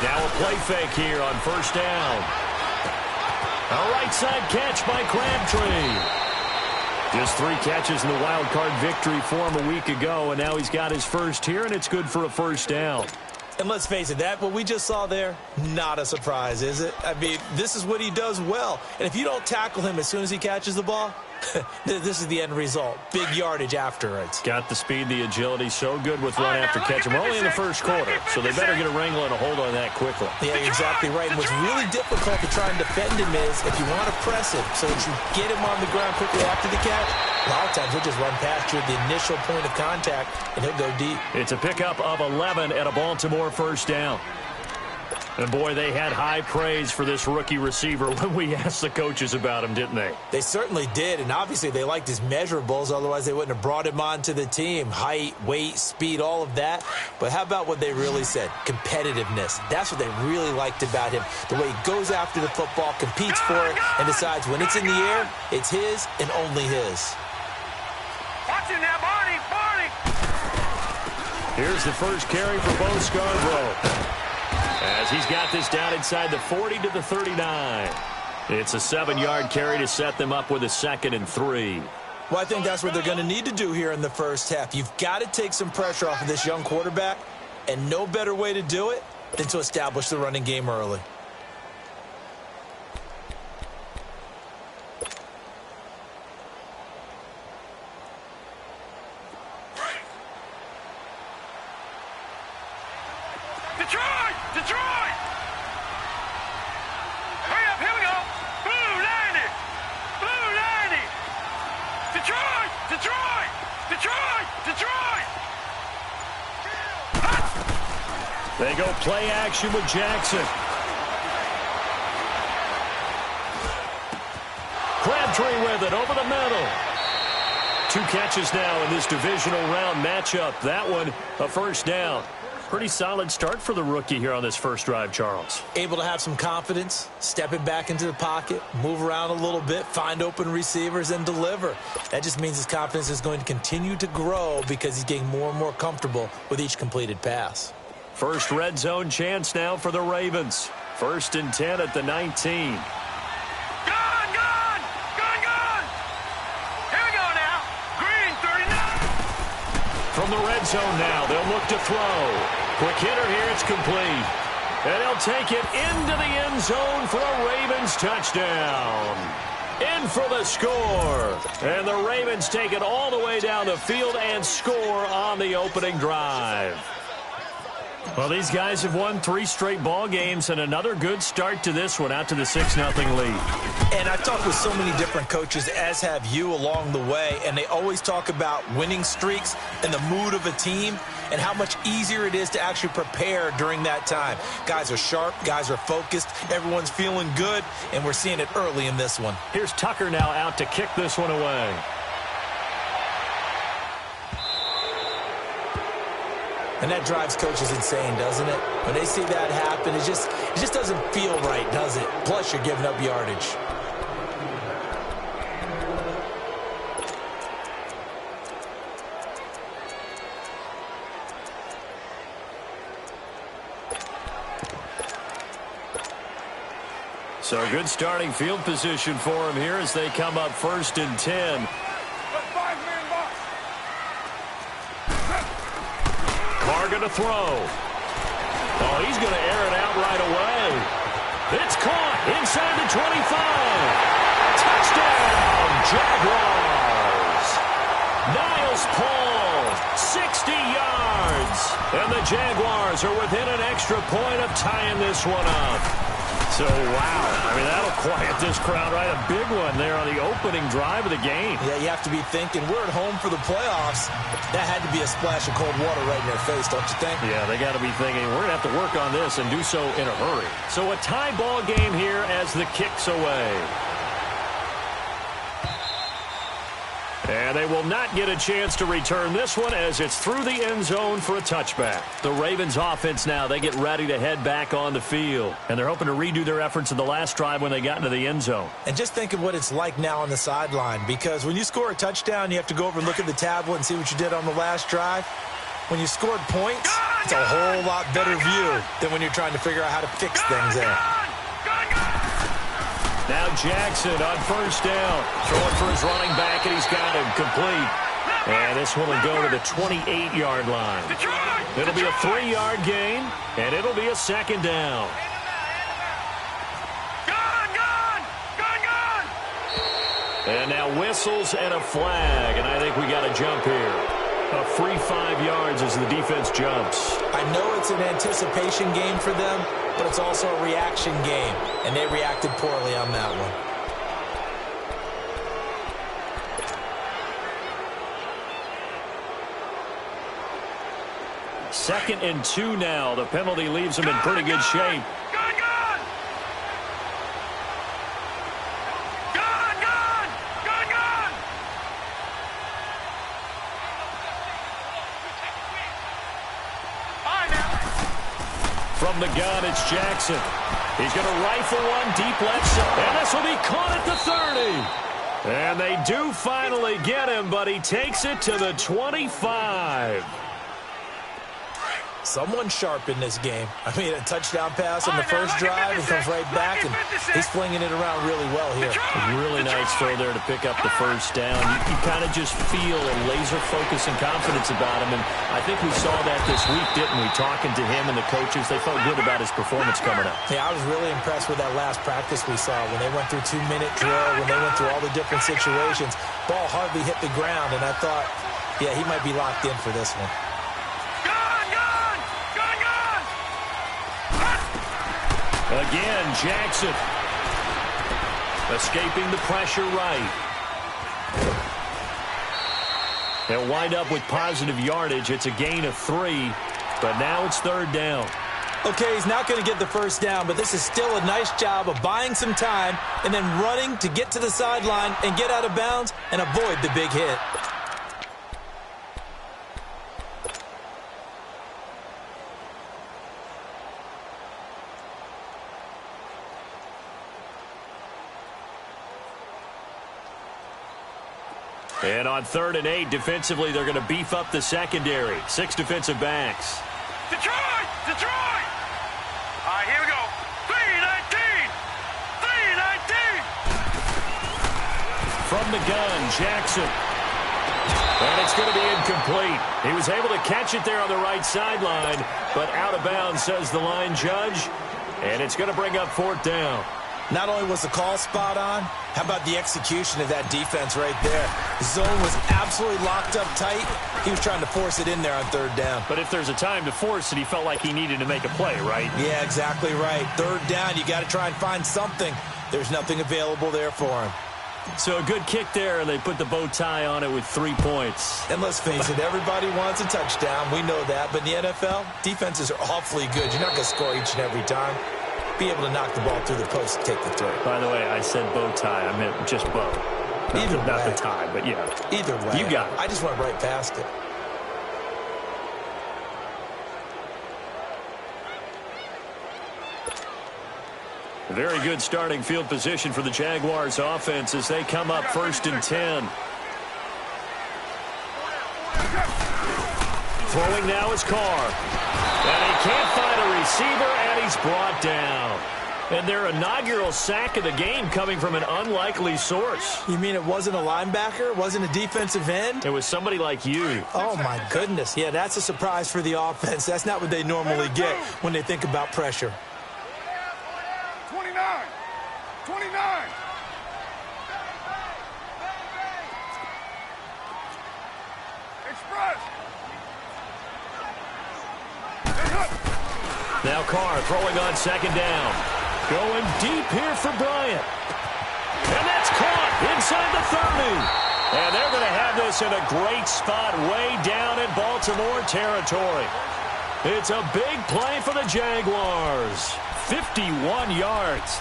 Now a play fake here on first down. A right side catch by Crabtree. Just 3 catches in the wild card victory for him a week ago, and now he's got his first here, and it's good for a first down. And let's face it, that what we just saw there, not a surprise, is it? I mean, this is what he does well. And if you don't tackle him as soon as he catches the ball, this is the end result. Big yardage afterwards. Got the speed, the agility, so good with run after catch. We're only in the first quarter, so they better get a wrangle and a hold on that quickly. Yeah, you're exactly right. And what's really difficult to try and defend him is if you want to press him so that you get him on the ground quickly after the catch, a lot of times he'll just run past you at the initial point of contact, and he'll go deep. It's a pickup of 11 and a Baltimore first down. And, boy, they had high praise for this rookie receiver when we asked the coaches about him, didn't they? They certainly did, and obviously they liked his measurables. Otherwise, they wouldn't have brought him onto the team. Height, weight, speed, all of that. But how about what they really said? Competitiveness. That's what they really liked about him. The way he goes after the football, competes for it, and decides when it's in the air, it's his and only his. Watch it now, Barney! Here's the first carry for Bo Scarborough, as he's got this down inside the 40 to the 39. It's a 7-yard carry to set them up with a 2nd and 3. Well, I think that's what they're going to need to do here in the first half. You've got to take some pressure off of this young quarterback, and no better way to do it than to establish the running game early. Detroit! Hurry up, here we go! Blue 90! Blue 90! Detroit! They go play action with Jackson. Crabtree with it over the middle. 2 catches now in this divisional round matchup. That one, a first down. Pretty solid start for the rookie here on this first drive, Charles. Able to have some confidence, stepping back into the pocket, move around a little bit, find open receivers, and deliver. That just means his confidence is going to continue to grow because he's getting more and more comfortable with each completed pass. First red zone chance now for the Ravens. 1st and 10 at the 19. From the red zone now, they'll look to throw. Quick hitter here, it's complete. And he'll take it into the end zone for a Ravens touchdown. In for the score. And the Ravens take it all the way down the field and score on the opening drive. Well, these guys have won 3 straight ball games, and another good start to this one, out to the 6-0 lead. And I've talked with so many different coaches, as have you, along the way, and they always talk about winning streaks and the mood of a team and how much easier it is to actually prepare during that time. Guys are sharp, guys are focused, everyone's feeling good, and we're seeing it early in this one. Here's Tucker now out to kick this one away. And that drives coaches insane, doesn't it? When they see that happen, it just doesn't feel right, does it? Plus, you're giving up yardage. So good starting field position for him here as they come up 1st and 10. Going to throw. Oh, he's going to air it out right away. It's caught inside the 25. Touchdown, Jaguars. Niles Paul, 60 yards. And the Jaguars are within an extra point of tying this one up. So, wow. I mean, that'll quiet this crowd right. A big one there on the opening drive of the game. Yeah, you have to be thinking, we're at home for the playoffs. That had to be a splash of cold water right in their face, don't you think? Yeah, they got to be thinking, we're going to have to work on this and do so in a hurry. So a tie ball game here as the kick's away. And they will not get a chance to return this one as it's through the end zone for a touchback. The Ravens offense now, they get ready to head back on the field. And they're hoping to redo their efforts in the last drive when they got into the end zone. And just think of what it's like now on the sideline, because when you score a touchdown, you have to go over and look at the tablet and see what you did on the last drive. When you scored points, It's a whole lot better view than when you're trying to figure out how to fix things there. Now Jackson on first down. Throwing for his running back, and he's got him complete. And this one will go to the 28-yard line. It'll be a 3-yard gain, and it'll be a second down. And now whistles and a flag, and I think we got a jump here. A free 5 yards as the defense jumps. I know it's an anticipation game for them, but it's also a reaction game, and they reacted poorly on that one. Second and 2 now. The penalty leaves them in pretty good shape. From the gun, it's Jackson. He's going to rifle one deep left side. And this will be caught at the 30. And they do finally get him, but he takes it to the 25. Someone sharp in this game. I mean, a touchdown pass on the first drive and comes right back, and he's flinging it around really well here. A really nice throw there to pick up the first down. You kind of just feel a laser focus and confidence about him, and I think we saw that this week, didn't we? Talking to him and the coaches, they felt good about his performance coming up. Yeah, I was really impressed with that last practice we saw when they went through 2-minute drill, when they went through all the different situations. Ball hardly hit the ground, and I thought, yeah, he might be locked in for this one. Again, Jackson escaping the pressure right. They'll wind up with positive yardage. It's a gain of 3, but now it's third down. Okay, he's not going to get the first down, but this is still a nice job of buying some time and then running to get to the sideline and get out of bounds and avoid the big hit. And on 3rd and 8, defensively, they're going to beef up the secondary. 6 defensive backs. Detroit! Detroit! All right, here we go. 3-19! 3-19! From the gun, Jackson. And it's going to be incomplete. He was able to catch it there on the right sideline, but out of bounds, says the line judge. And it's going to bring up 4th down. Not only was the call spot on, how about the execution of that defense right there? The zone was absolutely locked up tight. He was trying to force it in there on 3rd down. But if there's a time to force it, he felt like he needed to make a play, right? Yeah, exactly right. 3rd down, you got to try and find something. There's nothing available there for him. So a good kick there, and they put the bow tie on it with 3 points. And let's face it, everybody wants a touchdown. We know that. But in the NFL, defenses are awfully good. You're not going to score each and every time. Be able to knock the ball through the post and take the throw. By the way, I said bow tie. I meant just bow. Not the tie, but yeah. Either way. You got it. I just went right past it. Very good starting field position for the Jaguars offense as they come up 1st and 10. Throwing now is Carr. And he can't find a receiver, and he's brought down. And their inaugural sack of the game coming from an unlikely source. You mean it wasn't a linebacker? It wasn't a defensive end? It was somebody like you. Oh, my goodness. Yeah, that's a surprise for the offense. That's not what they normally get when they think about pressure. 29! 29! Express! Now Carr throwing on 2nd down. Going deep here for Bryant. And that's caught inside the 30. And they're going to have this in a great spot way down in Baltimore territory. It's a big play for the Jaguars. 51 yards.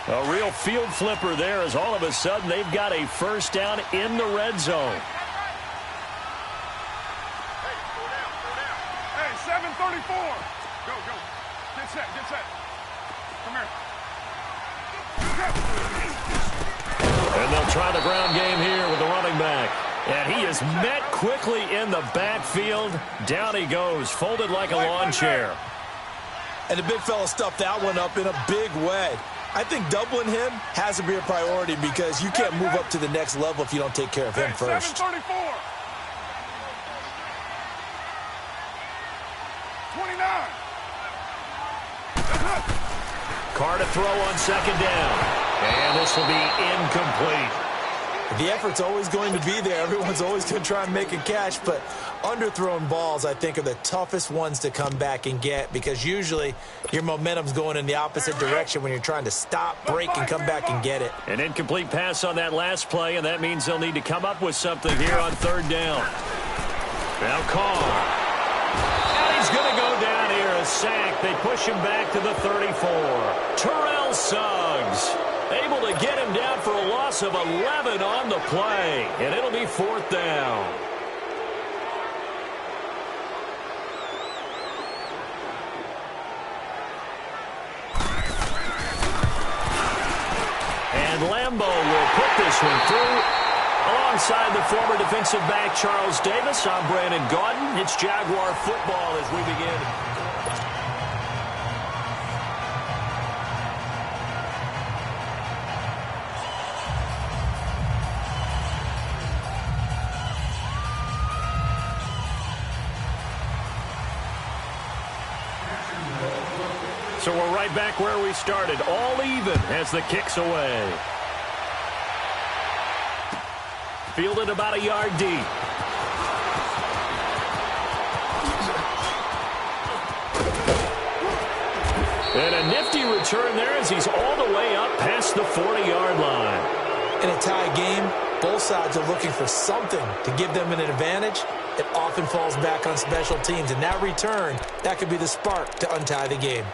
A real field flipper there as all of a sudden they've got a first down in the red zone. Hey, 7:34. Go. Get set. Come here. try the ground game here with the running back. And he is met quickly in the backfield. Down he goes, folded like a lawn chair. And the big fella stuffed that one up in a big way. I think doubling him has to be a priority because you can't move up to the next level if you don't take care of him first. 734. 29. Carr to throw on second down. And this will be incomplete. The effort's always going to be there. Everyone's always going to try and make a catch, but underthrown balls, I think, are the toughest ones to come back and get because usually your momentum's going in the opposite direction when you're trying to stop, break, and come back and get it. An incomplete pass on that last play, and that means they'll need to come up with something here on third down. Now Carr. And he's going to go down here, a sack. They push him back to the 34. Terrell Suggs able to get him down for a loss of 11 on the play, and it'll be fourth down. And Lambeau will put this one through. Alongside the former defensive back Charles Davis, I'm Brandon Gaudin. It's Jaguar football as we begin. So we're right back where we started, all even as the kick's away. Fielded about a yard deep. And a nifty return there as he's all the way up past the 40-yard line. In a tie game, both sides are looking for something to give them an advantage. It often falls back on special teams, and that return, that could be the spark to untie the game.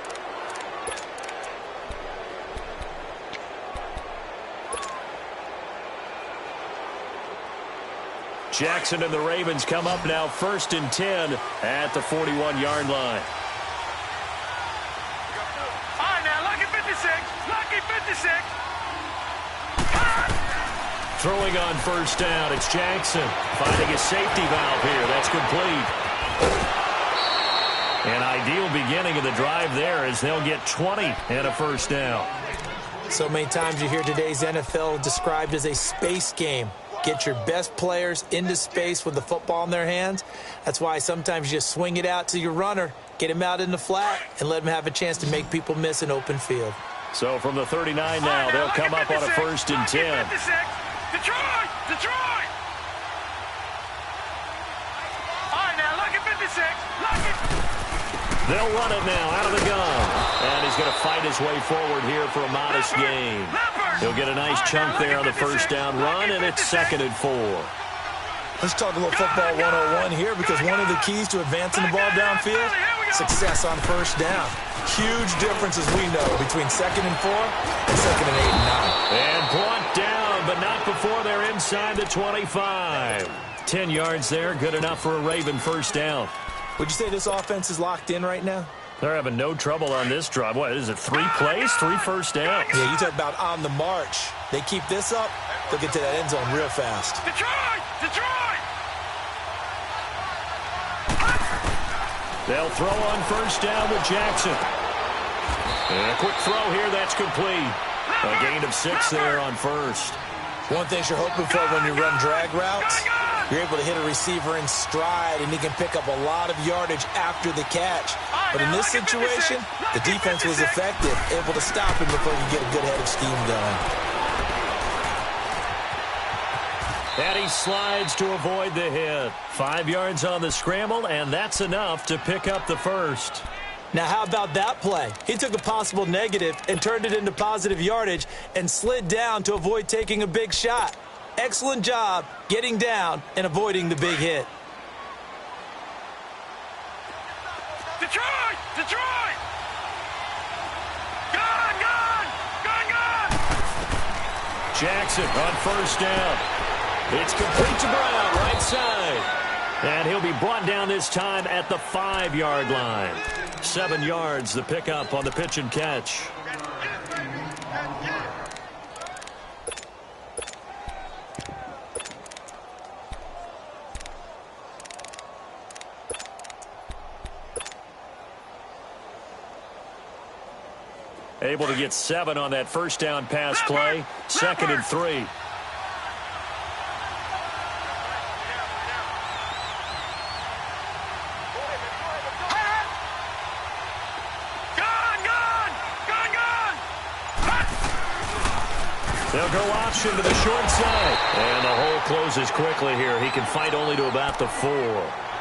Jackson and the Ravens come up now 1st and 10 at the 41-yard line. All right, now, lucky 56. Lucky 56. Throwing on first down, it's Jackson finding a safety valve here. That's complete. An ideal beginning of the drive there as they'll get 20 and a first down. So many times you hear today's NFL described as a space game. Get your best players into space with the football in their hands. That's why sometimes you just swing it out to your runner, get him out in the flat, and let him have a chance to make people miss an open field. So from the 39 now, they'll come up on a 1st and 10. Detroit! Detroit! All right, now, lucky 56. Lucky. They'll run it now out of the gun. And he's going to fight his way forward here for a modest gain. He'll get a nice chunk there on the first down run, and it's 2nd and 4. Let's talk a little football 101 here because one of the keys to advancing the ball downfield, success on first down. Huge differences we know between 2nd and 4 and 2nd and 8 and 9. And brought down, but not before they're inside the 25. 10 yards there, good enough for a Raven first down. Would you say this offense is locked in right now? They're having no trouble on this drive. What is it, 3 plays, 3 first downs? Yeah, you talk about on the march. They keep this up, they'll get to that end zone real fast. Detroit! Detroit! They'll throw on first down with Jackson. And a quick throw here, that's complete. A gain of 6 there on first. One thing you're hoping for when you run drag routes, you're able to hit a receiver in stride, and he can pick up a lot of yardage after the catch. But in this situation, the defense was effective, able to stop him before you get a good head of steam going. And he slides to avoid the hit. 5 yards on the scramble, and that's enough to pick up the first. Now, how about that play? He took a possible negative and turned it into positive yardage and slid down to avoid taking a big shot. Excellent job getting down and avoiding the big hit. Detroit! Detroit! Gun! Gun! Gun! Gun! Jackson on first down. It's complete to Brown, right side. And he'll be brought down this time at the 5-yard line. 7 yards, the pickup on the pitch and catch. Able to get 7 on that first down pass play. 2nd and 3. They'll go option to the short side. And the hole closes quickly here. He can fight only to about the 4.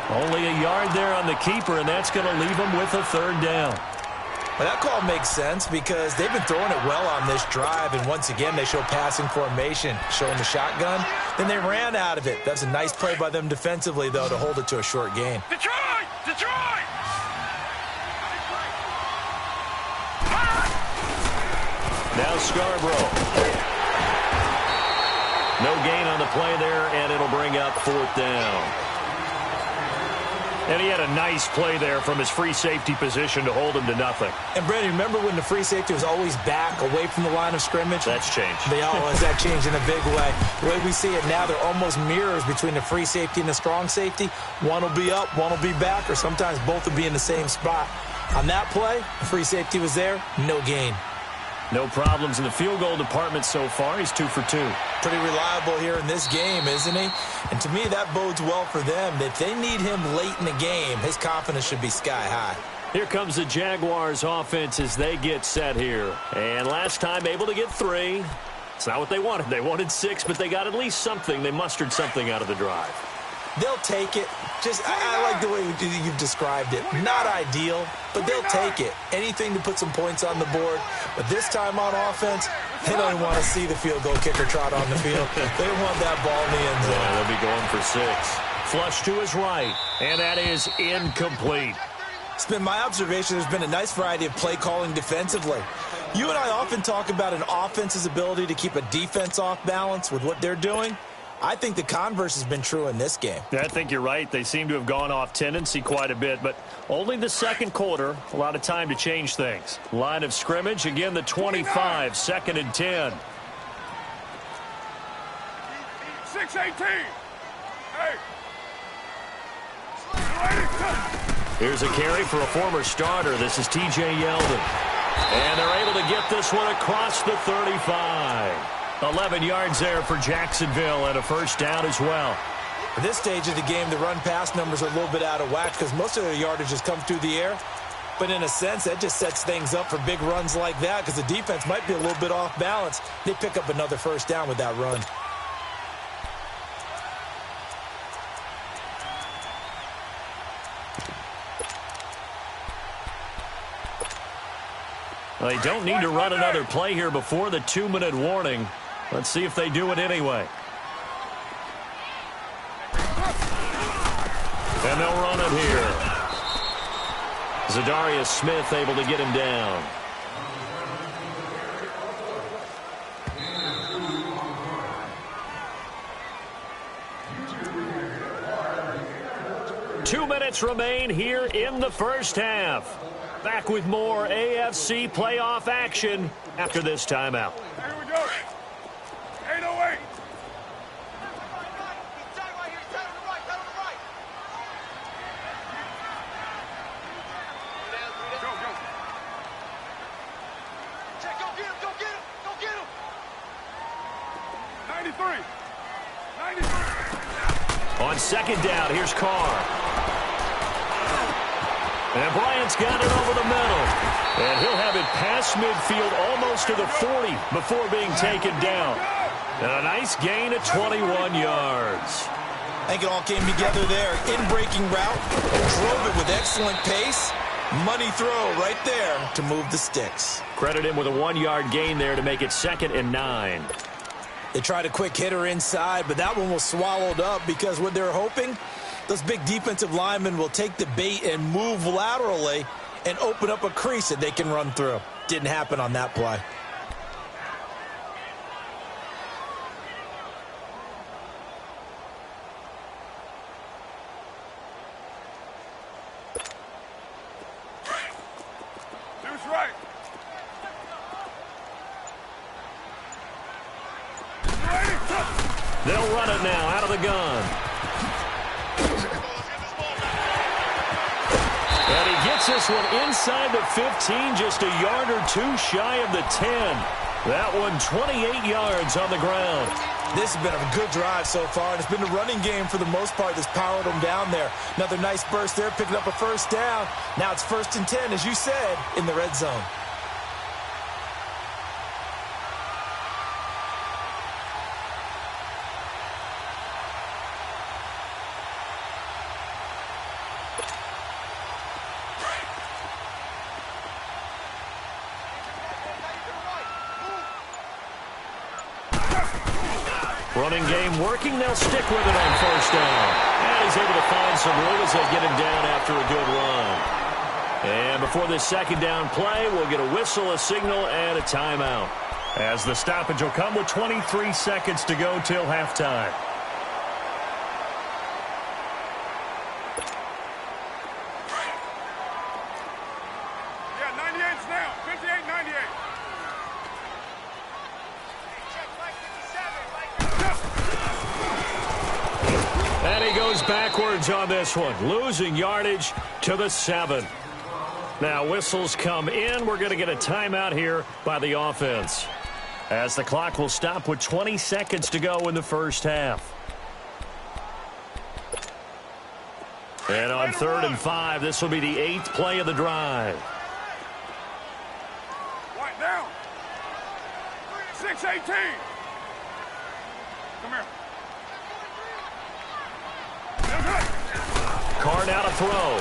Only a yard there on the keeper, and that's going to leave him with a 3rd down. Well, that call makes sense because they've been throwing it well on this drive, and once again, they show passing formation, showing the shotgun. Then they ran out of it. That's a nice play by them defensively, though, to hold it to a short gain. Detroit! Detroit! Now Scarborough. No gain on the play there, and it'll bring up 4th down. And he had a nice play there from his free safety position to hold him to nothing. And, Brandon, remember when the free safety was always back away from the line of scrimmage? That's changed. That changed in a big way. The way we see it now, they're almost mirrors between the free safety and the strong safety. One will be up, one will be back, or sometimes both will be in the same spot. On that play, the free safety was there, no gain. No problems in the field goal department so far. He's 2 for 2. Pretty reliable here in this game, isn't he? And to me, that bodes well for them. If they need him late in the game, his confidence should be sky high. Here comes the Jaguars offense as they get set here. And last time able to get 3. It's not what they wanted. They wanted 6, but they got at least something. They mustered something out of the drive. They'll take it. I like the way you've described it. Not ideal, but they'll take it. Anything to put some points on the board. But this time on offense, they don't even want to see the field goal kicker trot on the field. They want that ball in the end zone. Yeah, they'll be going for 6. Flush to his right, and that is incomplete. It's been my observation there's been a nice variety of play calling defensively. You and I often talk about an offense's ability to keep a defense off balance with what they're doing. I think the converse has been true in this game. Yeah, I think you're right. They seem to have gone off tendency quite a bit, but only the second quarter. A lot of time to change things. Line of scrimmage, again, the 25, 2nd and 10. 6-18. Hey. Here's a carry for a former starter. This is T.J. Yeldon. And they're able to get this one across the 35. 11 yards there for Jacksonville and a 1st down as well. At this stage of the game, the run-pass numbers are a little bit out of whack because most of their yardage has come through the air. But in a sense, that just sets things up for big runs like that because the defense might be a little bit off balance. They pick up another 1st down with that run. Well, they don't need to run another play here before the 2-minute warning. Let's see if they do it anyway. And they'll run it here. Zadarius Smith able to get him down. Two minutes remain here in the first half. Back with more AFC playoff action after this timeout. Here we go. 808. Go, go. Check, go get him, go get him, go get him. 93. 93. On 2nd down, here's Carr. And Bryant's got it over the middle. And he'll have it past midfield almost to the 40 before being taken down. And a nice gain of 21 yards. I think it all came together there. In-breaking route, drove it with excellent pace. Money throw right there to move the sticks. Credit him with a 1-yard gain there to make it 2nd and 9. They tried a quick hitter inside, but that one was swallowed up because what they're hoping, those big defensive linemen will take the bait and move laterally and open up a crease that they can run through. Didn't happen on that play. Deuce right. They'll run it now out of the gun. And he gets this one inside the 15, just a yard or two shy of the 10. That one 28 yards on the ground. This has been a good drive so far, and it's been the running game for the most part that's powered them down there. Another nice burst there, picking up a first down. Now it's 1st and 10, as you said, in the red zone. Running game working. They'll stick with it on 1st down. And he's able to find some room as they get him down after a good run. And before this 2nd down play, we'll get a whistle, a signal, and a timeout. As the stoppage will come with 23 seconds to go till halftime. Yeah, 98's now. 58, 98. And he goes backwards on this one, losing yardage to the 7. Now whistles come in. We're going to get a timeout here by the offense, as the clock will stop with 20 seconds to go in the first half. And on 3rd and 5, this will be the 8th play of the drive. Right down. 6-18. Come here. Carr now to throw.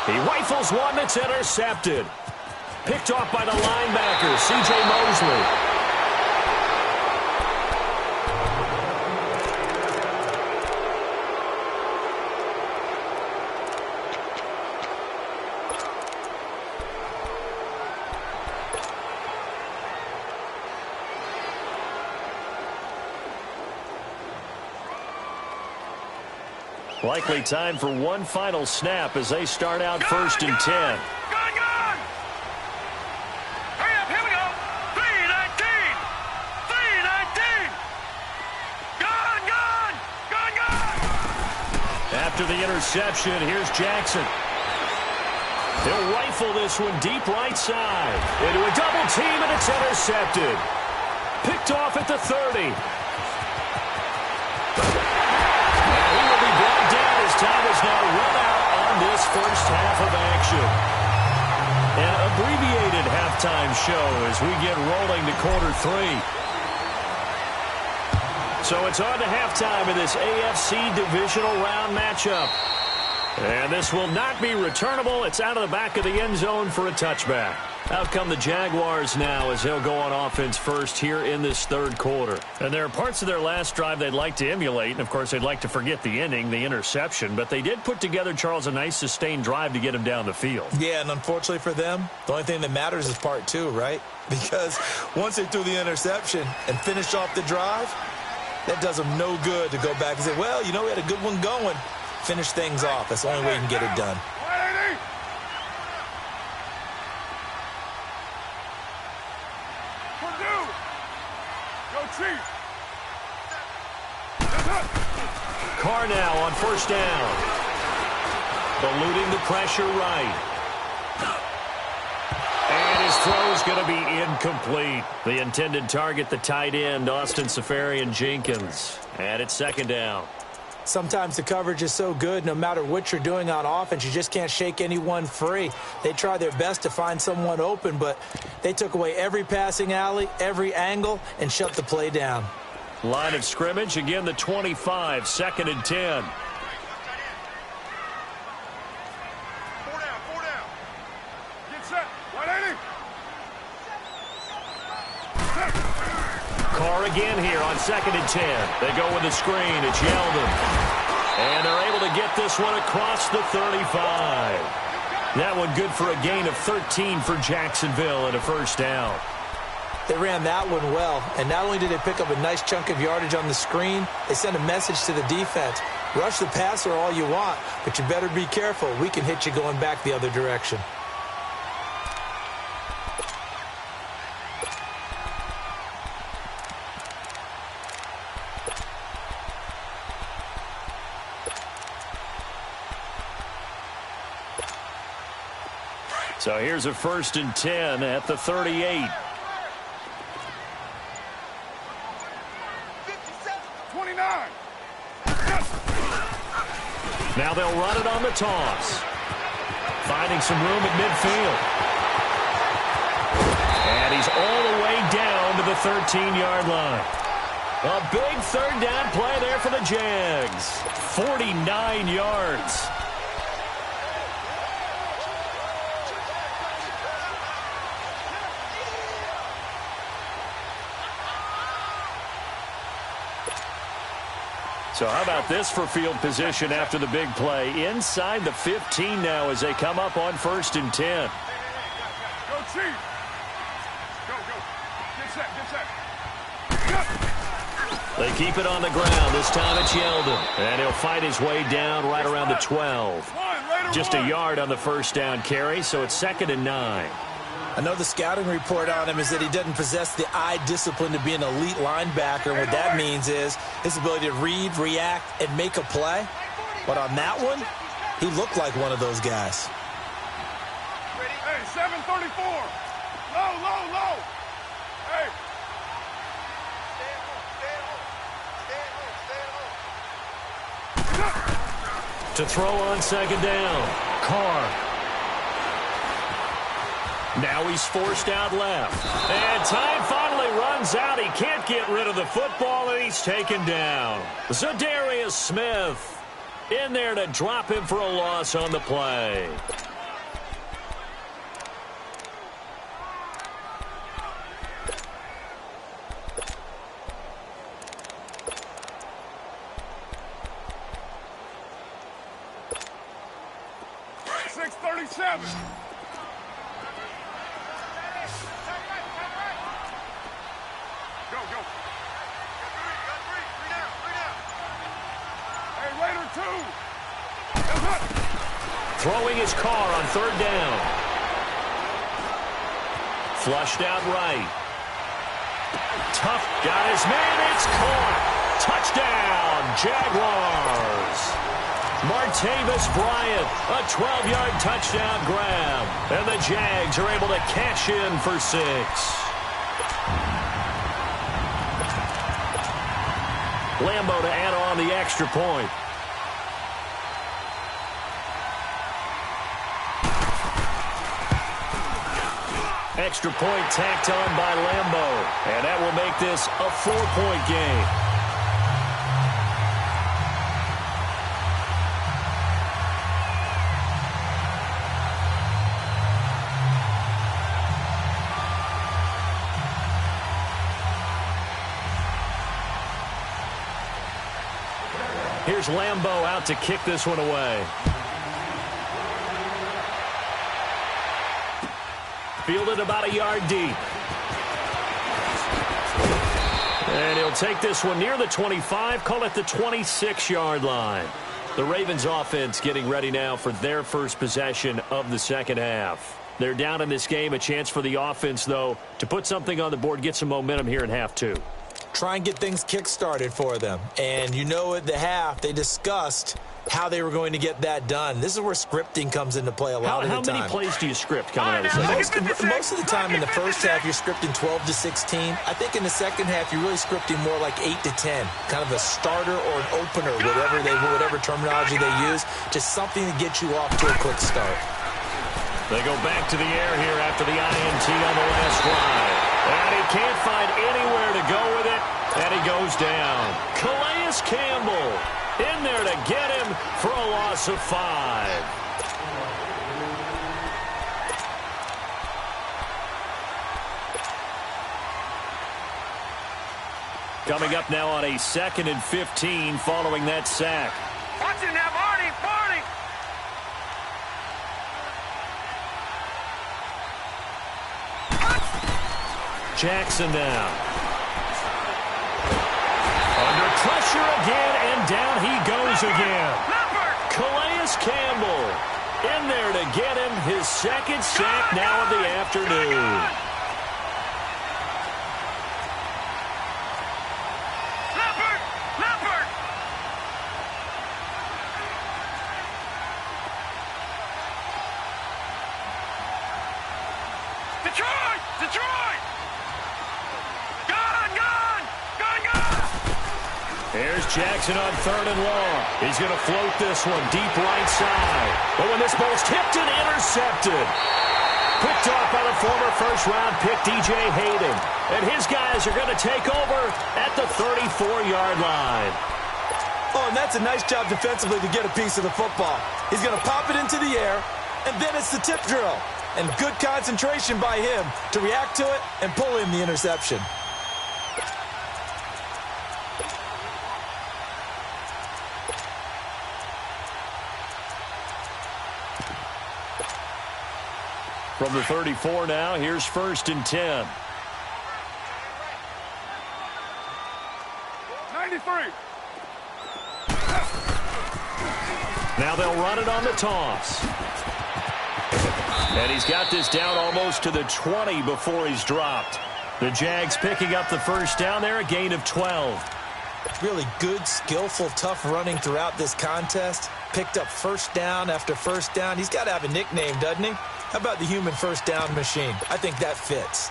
He rifles one that's intercepted. Picked off by the linebacker, C.J. Mosley. Likely time for one final snap as they start out 1st and 10. Gun! Hurry up, here we go. 3-19. 3-19. Gun! After the interception, here's Jackson. He'll rifle this one deep right side. Into a double team, and it's intercepted. Picked off at the 30. Time is now run out on this first half of action. An abbreviated halftime show as we get rolling to quarter 3. So it's on to halftime in this AFC divisional round matchup. And this will not be returnable. It's out of the back of the end zone for a touchback. Out come the Jaguars now as they'll go on offense first here in this 3rd quarter. And there are parts of their last drive they'd like to emulate. And, of course, they'd like to forget the ending, the interception. But they did put together, Charles, a nice sustained drive to get him down the field. Yeah, and unfortunately for them, the only thing that matters is part 2, right? Because once they threw the interception and finished off the drive, that does them no good to go back and say, well, you know, we had a good one going. Finish things off. That's the only way you can get it done. Carr now on 1st down. Eluding the pressure right. And his throw's going to be incomplete. The intended target, the tight end, Austin Seferian-Jenkins. And it's 2nd down. Sometimes the coverage is so good, no matter what you're doing on offense, you just can't shake anyone free. They try their best to find someone open, but they took away every passing alley, every angle, and shut the play down. Line of scrimmage, again the 25, 2nd and 10. 4 down. Get set. 180. Carr again here on 2nd and 10. They go with the screen. It's Yeldon. And they're able to get this one across the 35. That one good for a gain of 13 for Jacksonville and a 1st down. They ran that one well, and not only did they pick up a nice chunk of yardage on the screen, they sent a message to the defense. Rush the passer all you want, but you better be careful. We can hit you going back the other direction. So here's a 1st and 10 at the 38. 29. Now they'll run it on the toss. Finding some room at midfield. And he's all the way down to the 13-yard line. A big 3rd down play there for the Jags. 49 yards. So how about this for field position after the big play? Inside the 15 now as they come up on 1st and 10. Go, Chief. Go. Get set. They keep it on the ground. This time it's Yeldon. And he'll fight his way down right around the 12. Just a yard on the 1st down carry, so it's 2nd and 9. I know the scouting report on him is that he doesn't possess the eye discipline to be an elite linebacker. And what that means is his ability to read, react, and make a play. But on that one, he looked like one of those guys. Hey, 734. Low. Hey. To throw on 2nd down. Carr. Now he's forced out left. And time finally runs out. He can't get rid of the football, and he's taken down. Zadarius Smith in there to drop him for a loss on the play. Throwing his car on 3rd down. Flushed out right. Tough. Got his man. It's caught. Touchdown, Jaguars. Martavis Bryant, a 12-yard touchdown grab. And the Jags are able to cash in for 6. Lambo to add on the extra point. Extra point tacked on by Lambo. And that will make this a 4-point game. Here's Lambo out to kick this one away. Fielded about a yard deep. And he'll take this one near the 25, call it the 26-yard line. The Ravens offense getting ready now for their first possession of the 2nd half. They're down in this game. A chance for the offense, though, to put something on the board, get some momentum here in half 2. Try and get things kick-started for them. And you know at the half, they discussed how they were going to get that done. This is where scripting comes into play a lot of the time. How many plays do you script coming out of the second? Most of the time in the first half, you're scripting 12 to 16. I think in the second half, you're really scripting more like 8 to 10. Kind of a starter or an opener, whatever terminology they use. Just something to get you off to a quick start. They go back to the air here after the INT on the last drive. And he can't find anywhere to go with it. And he goes down. Calais Campbell in there to get him for a loss of 5. Coming up now on a 2nd and 15 following that sack. Watch it now, Marty. Jackson now. Under pressure again, and down he goes again. Calais Campbell in there to get him his 2nd sack now of the afternoon. Detroit! Detroit! Gone! Gone! Gone! Gone! Here's Jackson on 3rd and long. He's going to float this one deep right side. But when this ball's tipped and intercepted. Picked off by the former first-round pick, DJ Hayden. And his guys are going to take over at the 34-yard line. Oh, and that's a nice job defensively to get a piece of the football. He's going to pop it into the air, and then it's the tip drill. And good concentration by him to react to it and pull in the interception. From the 34 now, here's 1st and 10. 93. Now they'll run it on the toss. And he's got this down almost to the 20 before he's dropped. The Jags picking up the first down there, a gain of 12. Really good, skillful, tough running throughout this contest. Picked up first down after first down. He's got to have a nickname, doesn't he? How about the human first down machine? I think that fits.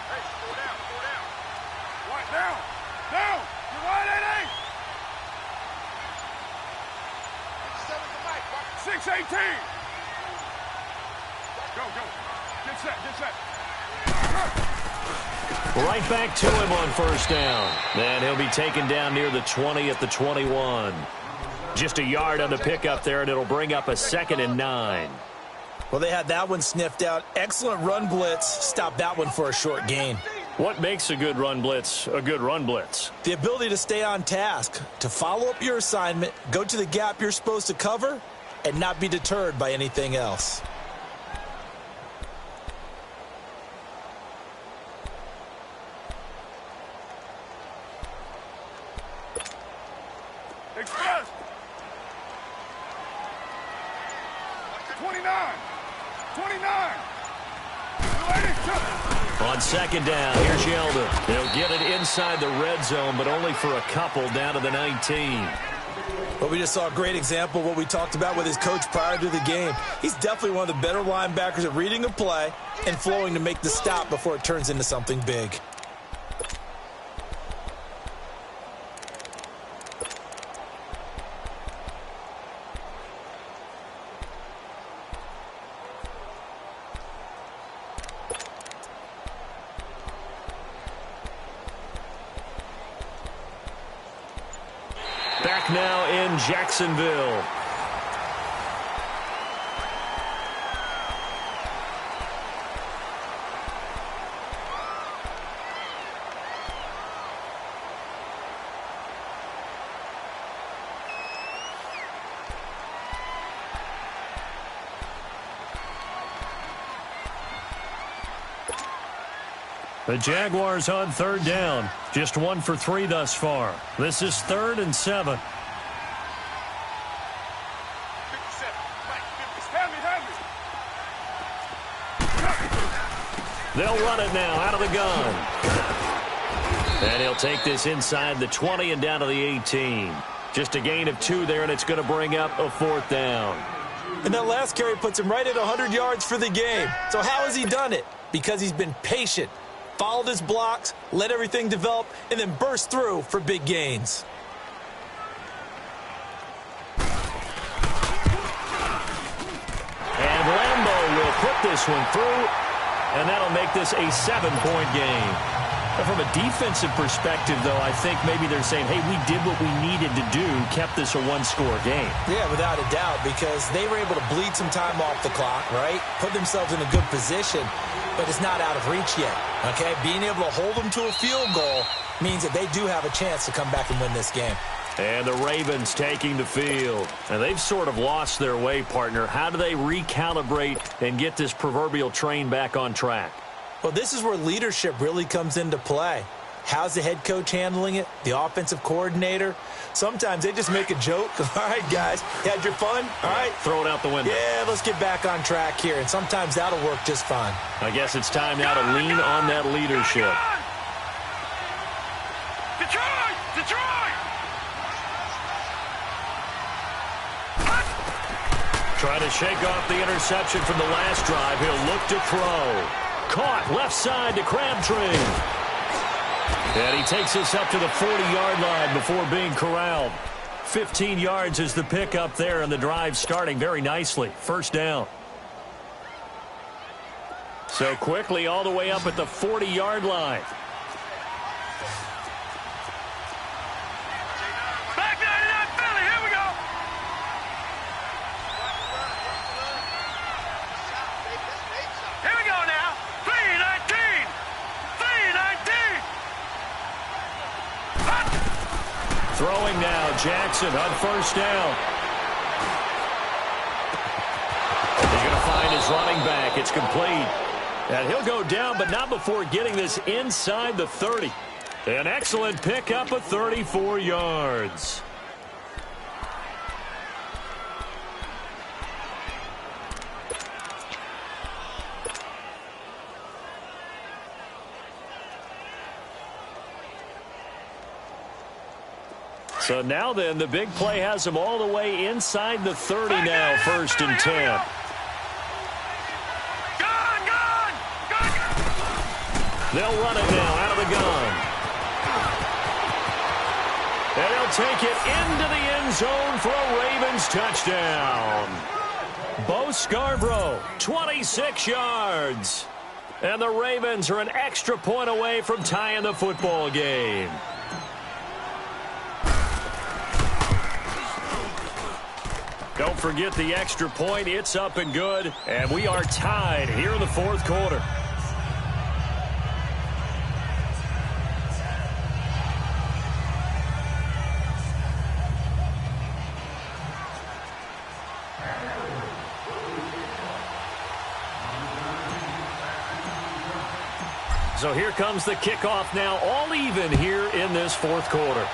Hey, go down, go down. Right, down, down. You're right, 88. 6-18. Go, go. Get set, get set. Right back to him on first down. And he'll be taken down near the 20 at the 21. Just a yard on the pickup there, and it'll bring up a 2nd and 9. Well, they had that one sniffed out. Excellent run blitz. Stopped that one for a short gain. What makes a good run blitz a good run blitz? The ability to stay on task, to follow up your assignment, go to the gap you're supposed to cover, and not be deterred by anything else. Express. 29. 29. 82. On 2nd down, here's Yeldon. They'll get it inside the red zone, but only for a couple down to the 19. Well, we just saw a great example of what we talked about with his coach prior to the game. He's definitely one of the better linebackers at reading a play and flowing to make the stop before it turns into something big. Back now in Jacksonville. The Jaguars on 3rd down. Just 1 for 3 thus far. This is 3rd and 7. 57. Mike, 50. They'll run it now out of the gun. And he'll take this inside the 20 and down to the 18. Just a gain of 2 there, and it's going to bring up a 4th down. And that last carry puts him right at 100 yards for the game. So how has he done it? Because he's been patient, followed his blocks, let everything develop, and then burst through for big gains. And Lambo will put this one through, and that'll make this a 7-point game. But from a defensive perspective, though, I think maybe they're saying, hey, we did what we needed to do, kept this a 1-score game. Yeah, without a doubt, because they were able to bleed some time off the clock, right? Put themselves in a good position, but it's not out of reach yet, okay? Being able to hold them to a field goal means that they do have a chance to come back and win this game. And the Ravens taking the field. And they've sort of lost their way, partner. How do they recalibrate and get this proverbial train back on track? Well, this is where leadership really comes into play. How's the head coach handling it? The offensive coordinator? Sometimes they just make a joke. All right, guys, you had your fun? All right. Throw it out the window. Yeah, let's get back on track here. And sometimes that'll work just fine. I guess it's time now to lean on that leadership. Detroit! Detroit! Trying to shake off the interception from the last drive. He'll look to throw. Caught left side to Crabtree. And he takes us up to the 40-yard line before being corralled. 15 yards is the pickup there, and the drive starting very nicely. First down. So quickly all the way up at the 40-yard line. Back 99 Philly, here we go! Here we go now! 3-19! 3-19! Throwing now, Jackson on first down. He's going to find his running back. It's complete. And he'll go down, but not before getting this inside the 30. An excellent pickup of 34 yards. So now then, the big play has him all the way inside the 30 now, first and 10. They'll run it now out of the gun. And they'll take it into the end zone for a Ravens touchdown. Bo Scarborough, 26 yards. And the Ravens are an extra point away from tying the football game. Don't forget the extra point. It's up and good. And we are tied here in the fourth quarter. So here comes the kickoff now, all even here in this fourth quarter.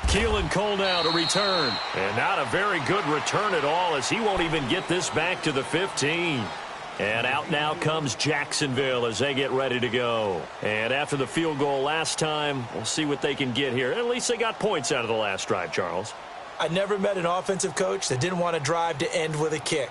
Keelan Cole now to return. And not a very good return at all, as he won't even get this back to the 15. And out now comes Jacksonville as they get ready to go. And after the field goal last time, we'll see what they can get here. At least they got points out of the last drive, Charles. I never met an offensive coach that didn't want to drive to end with a kick.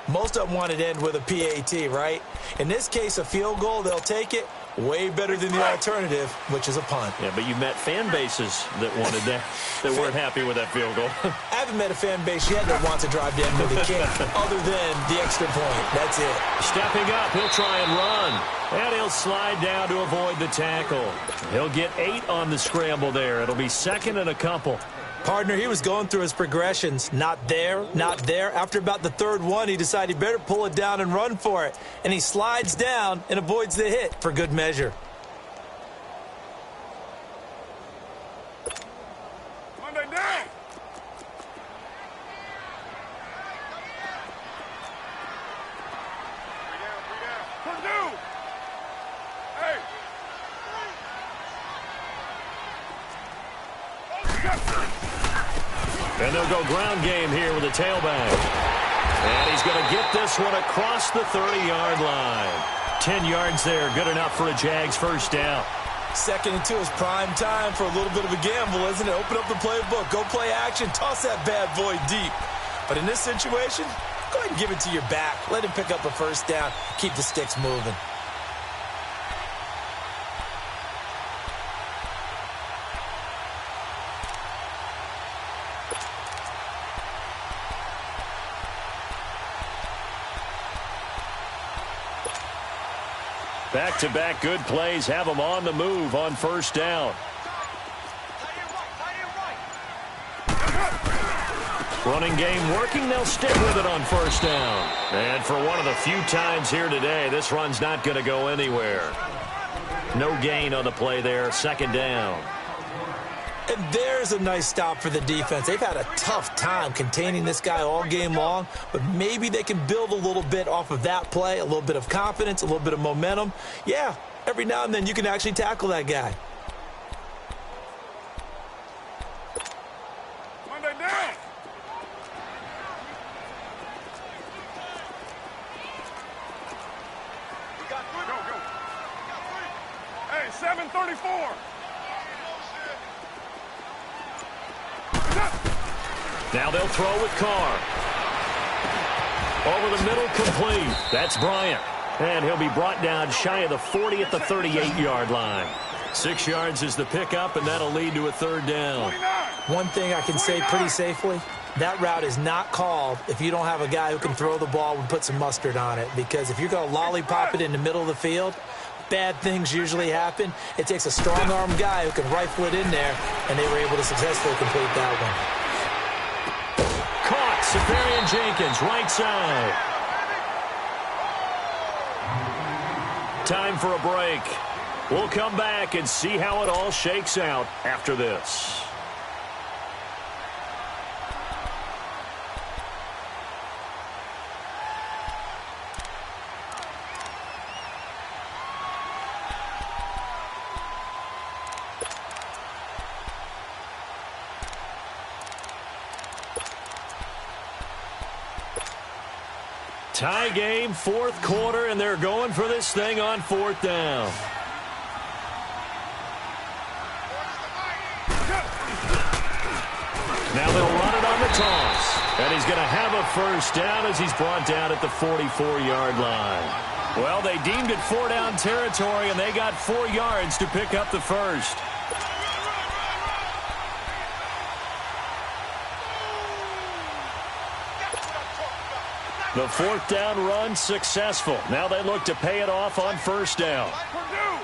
Most of them wanted to end with a PAT, right? In this case, a field goal, they'll take it. Way better than the alternative, which is a punt. Yeah, but you met fan bases that wanted that, that weren't happy with that field goal. I haven't met a fan base yet that wants to drive to end with a kick, other than the extra point. That's it. Stepping up, he'll try and run. And he'll slide down to avoid the tackle. He'll get 8 on the scramble there. It'll be second and a couple. Partner, he was going through his progressions. Not there, not there. After about the third one, he decided he better pull it down and run for it. And he slides down and avoids the hit for good measure. Monday down! Purdue! Hey! And they'll go ground game here with a tailback. And he's going to get this one across the 30-yard line. 10 yards there, good enough for a Jags first down. Second and 2 is prime time for a little bit of a gamble, isn't it? Open up the playbook, go play action, toss that bad boy deep. But in this situation, go ahead and give it to your back. Let him pick up a first down, keep the sticks moving. Back-to-back good plays have them on the move on first down. Running game working. They'll stick with it on first down. And for one of the few times here today, this run's not going to go anywhere. No gain on the play there. Second down. And there's a nice stop for the defense. They've had a tough time containing this guy all game long, but maybe they can build a little bit off of that play, a little bit of confidence, a little bit of momentum. Yeah, every now and then you can actually tackle that guy. Monday down! 734. Now they'll throw with Carr. Over the middle, complete. That's Bryant. And he'll be brought down shy of the 40 at the 38-yard line. 6 yards is the pickup, and that'll lead to a third down. One thing I can say pretty safely, that route is not called if you don't have a guy who can throw the ball and put some mustard on it. Because if you're going to lollipop it in the middle of the field, bad things usually happen. It takes a strong-arm guy who can rifle it in there, and they were able to successfully complete that one. Caught. Safarian Jenkins, right side. Time for a break. We'll come back and see how it all shakes out after this. Tie game, fourth quarter, and they're going for this thing on fourth down. Now they'll run it on the toss. And he's going to have a first down as he's brought down at the 44-yard line. Well, they deemed it 4-down territory, and they got 4 yards to pick up the first. The fourth down run successful. Now they look to pay it off on first down. Purdue.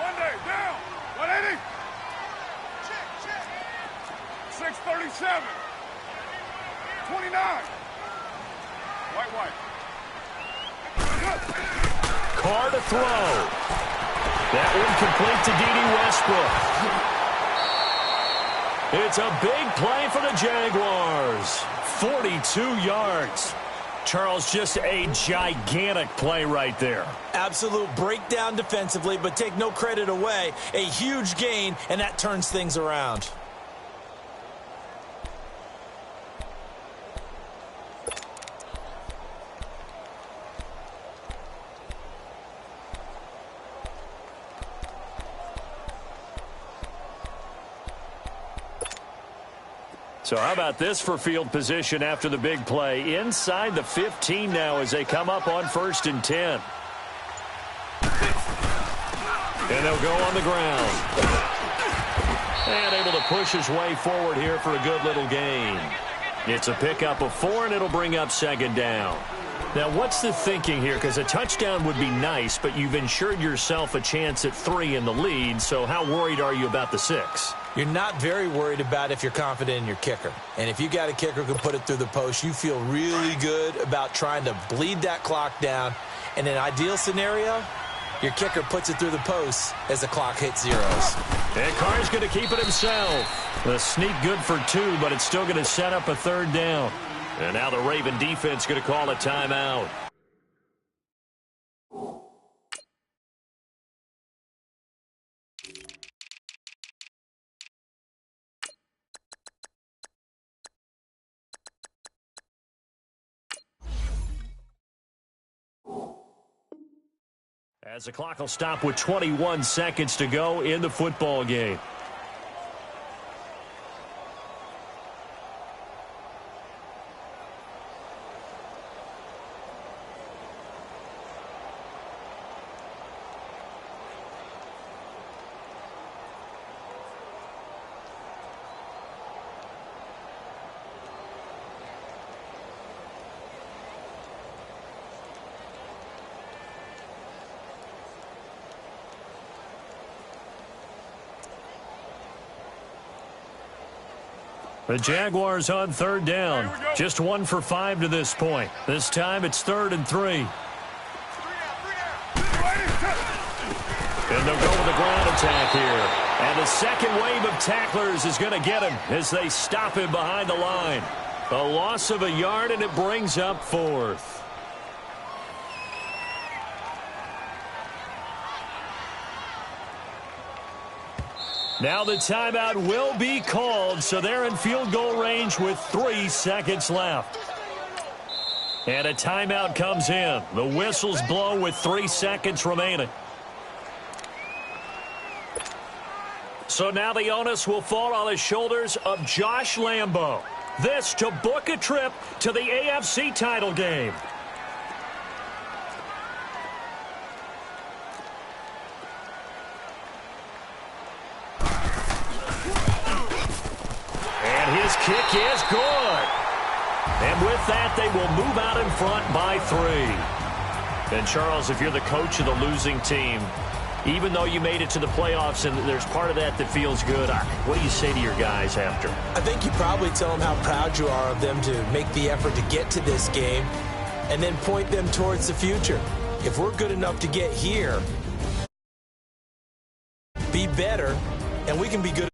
1 day down. 180. 637. 29. White. Carr to throw. That one complete to D.D. Westbrook. It's a big play for the Jaguars. 42 yards. Charles, just a gigantic play right there. Absolute breakdown defensively, but take no credit away. A huge gain, and that turns things around. So how about this for field position after the big play? Inside the 15 now as they come up on 1st and 10. And they'll go on the ground. And able to push his way forward here for a good little gain. It's a pickup of 4, and it'll bring up 2nd down. Now, what's the thinking here? Because a touchdown would be nice, but you've ensured yourself a chance at 3 in the lead, so how worried are you about the 6? You're not very worried about if you're confident in your kicker. And if you got a kicker who can put it through the post, you feel really good about trying to bleed that clock down. In an ideal scenario, your kicker puts it through the post as the clock hits zeros. And Carr's going to keep it himself. The sneak good for 2, but it's still going to set up a 3rd down. And now the Raven defense going to call a timeout. As the clock will stop with 21 seconds to go in the football game. The Jaguars on 3rd down. Just 1 for 5 to this point. This time it's 3rd and 3. And they'll go with the ground attack here. And the second wave of tacklers is going to get him as they stop him behind the line. A loss of a yard, and it brings up 4th. Now the timeout will be called, so they're in field goal range with 3 seconds left. And a timeout comes in. The whistles blow with 3 seconds remaining. So now the onus will fall on the shoulders of Josh Lambo. This to book a trip to the AFC title game. And his kick is good. And with that, they will move out in front by 3. And Charles, if you're the coach of the losing team, even though you made it to the playoffs and there's part of that that feels good, what do you say to your guys after? I think you probably tell them how proud you are of them to make the effort to get to this game and then point them towards the future. If we're good enough to get here, be better, and we can be good